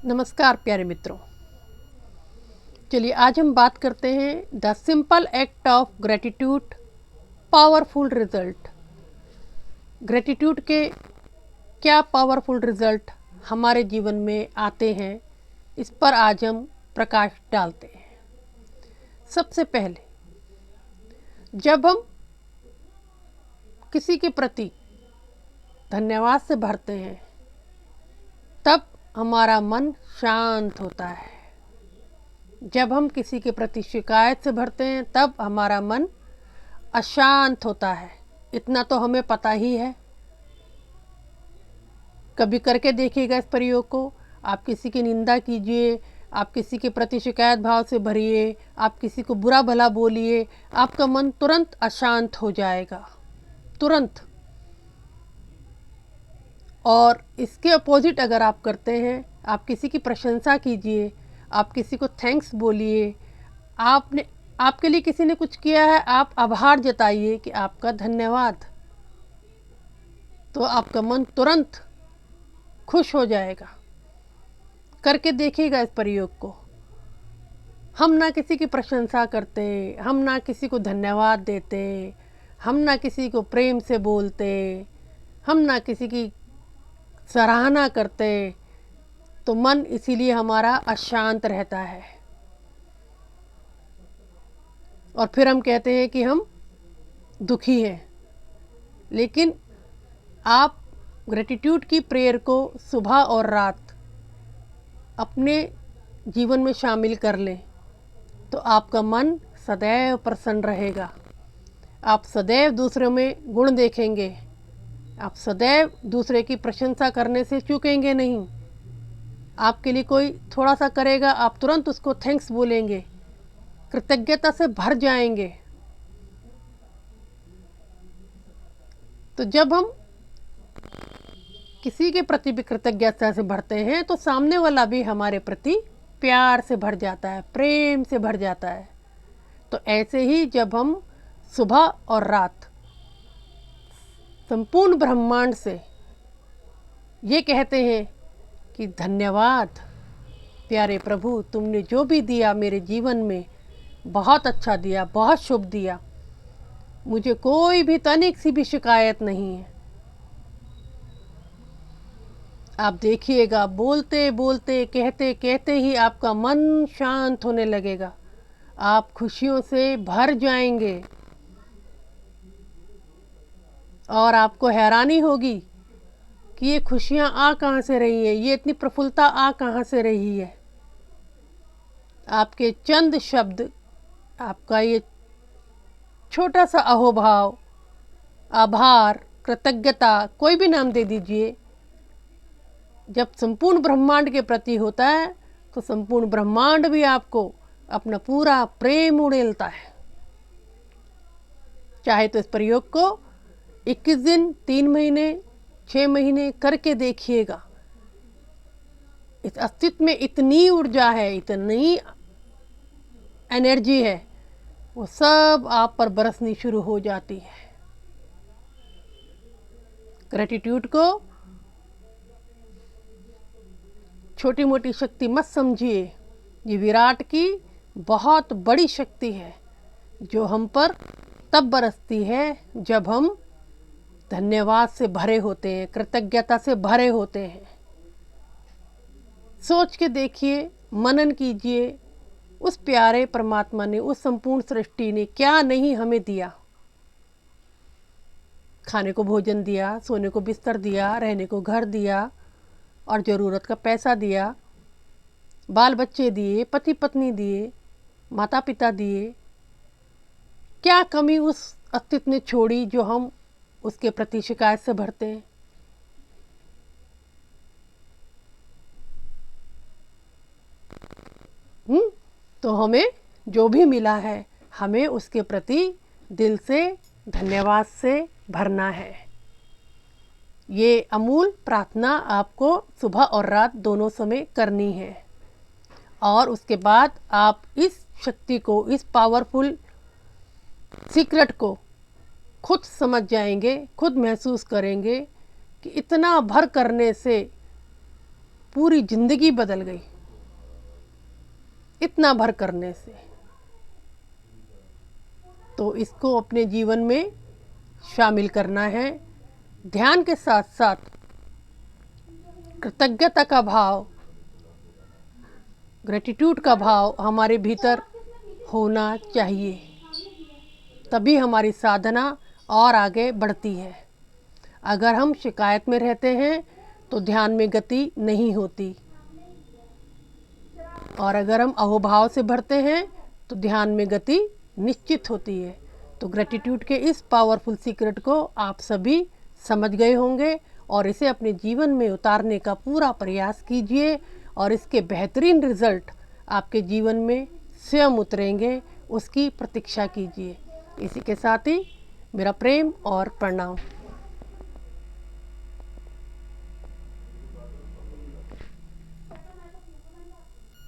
नमस्कार प्यारे मित्रों। चलिए आज हम बात करते हैं the simple act of gratitude powerful result. Gratitude के क्या पावरफुल रिजल्ट हमारे जीवन में आते हैं, इस पर आज हम प्रकाश डालते हैं। सबसे पहले जब हम किसी के प्रति धन्यवाद से भरते हैं तब हमारा मन शांत होता है। जब हम किसी के प्रति शिकायत से भरते हैं तब हमारा मन अशांत होता है। इतना तो हमें पता ही है। कभी करके देखिएगा इस प्रयोग को। आप किसी की निंदा कीजिए, आप किसी के प्रति शिकायत भाव से भरिए, आप किसी को बुरा भला बोलिए, आपका मन तुरंत अशांत हो जाएगा, तुरंत। और इसके अपोजिट अगर आप करते हैं, आप किसी की प्रशंसा कीजिए, आप किसी को थैंक्स बोलिए, आपके लिए किसी ने कुछ किया है, आप आभार जताइए कि आपका धन्यवाद, तो आपका मन तुरंत खुश हो जाएगा। करके देखिएगा इस प्रयोग को। हम ना किसी की प्रशंसा करते, हम ना किसी को धन्यवाद देते, हम ना किसी को प्रेम से बोलते, हम ना किसी की सराहना करते, तो मन इसीलिए हमारा अशांत रहता है। और फिर हम कहते हैं कि हम दुखी हैं। लेकिन आप ग्रेटिट्यूड की प्रेयर को सुबह और रात अपने जीवन में शामिल कर लें तो आपका मन सदैव प्रसन्न रहेगा। आप सदैव दूसरों में गुण देखेंगे, आप सदैव दूसरे की प्रशंसा करने से चूकेंगे नहीं। आपके लिए कोई थोड़ा सा करेगा, आप तुरंत उसको थैंक्स बोलेंगे, कृतज्ञता से भर जाएंगे। तो जब हम किसी के प्रति भी कृतज्ञता से भरते हैं तो सामने वाला भी हमारे प्रति प्यार से भर जाता है, प्रेम से भर जाता है। तो ऐसे ही जब हम सुबह और रात संपूर्ण ब्रह्मांड से ये कहते हैं कि धन्यवाद प्यारे प्रभु, तुमने जो भी दिया मेरे जीवन में बहुत अच्छा दिया, बहुत शुभ दिया, मुझे कोई भी तनिक सी भी शिकायत नहीं है। आप देखिएगा, बोलते बोलते कहते कहते ही आपका मन शांत होने लगेगा, आप खुशियों से भर जाएंगे। और आपको हैरानी होगी कि ये खुशियाँ आ कहाँ से रही है, ये इतनी प्रफुल्लता आ कहाँ से रही है। आपके चंद शब्द, आपका ये छोटा सा अहोभाव, आभार, कृतज्ञता, कोई भी नाम दे दीजिए, जब संपूर्ण ब्रह्मांड के प्रति होता है तो संपूर्ण ब्रह्मांड भी आपको अपना पूरा प्रेम उड़ेलता है। चाहे तो इस प्रयोग को 21 दिन, 3 महीने, 6 महीने करके देखिएगा। इस अस्तित्व में इतनी ऊर्जा है, इतनी एनर्जी है, वो सब आप पर बरसनी शुरू हो जाती है। ग्रेटिट्यूड को छोटी मोटी शक्ति मत समझिए, ये विराट की बहुत बड़ी शक्ति है जो हम पर तब बरसती है जब हम धन्यवाद से भरे होते हैं, कृतज्ञता से भरे होते हैं। सोच के देखिए, मनन कीजिए, उस प्यारे परमात्मा ने, उस संपूर्ण सृष्टि ने क्या नहीं हमें दिया। खाने को भोजन दिया, सोने को बिस्तर दिया, रहने को घर दिया और ज़रूरत का पैसा दिया, बाल बच्चे दिए, पति पत्नी दिए, माता पिता दिए। क्या कमी उस अस्तित्व ने छोड़ी जो हम उसके प्रति शिकायत से भरते हैं। तो हमें जो भी मिला है, हमें उसके प्रति दिल से धन्यवाद से भरना है। ये अमूल प्रार्थना आपको सुबह और रात दोनों समय करनी है। और उसके बाद आप इस शक्ति को, इस पावरफुल सीक्रेट को खुद समझ जाएंगे, खुद महसूस करेंगे कि इतना भर करने से पूरी जिंदगी बदल गई इतना भर करने से। तो इसको अपने जीवन में शामिल करना है। ध्यान के साथ साथ कृतज्ञता का भाव, ग्रेटिट्यूड का भाव हमारे भीतर होना चाहिए, तभी हमारी साधना और आगे बढ़ती है। अगर हम शिकायत में रहते हैं तो ध्यान में गति नहीं होती, और अगर हम अहोभाव से भरते हैं तो ध्यान में गति निश्चित होती है। तो ग्रेटिट्यूड के इस पावरफुल सीक्रेट को आप सभी समझ गए होंगे और इसे अपने जीवन में उतारने का पूरा प्रयास कीजिए और इसके बेहतरीन रिजल्ट आपके जीवन में स्वयं उतरेंगे, उसकी प्रतीक्षा कीजिए। इसी के साथ ही मेरा प्रेम और प्रणाम।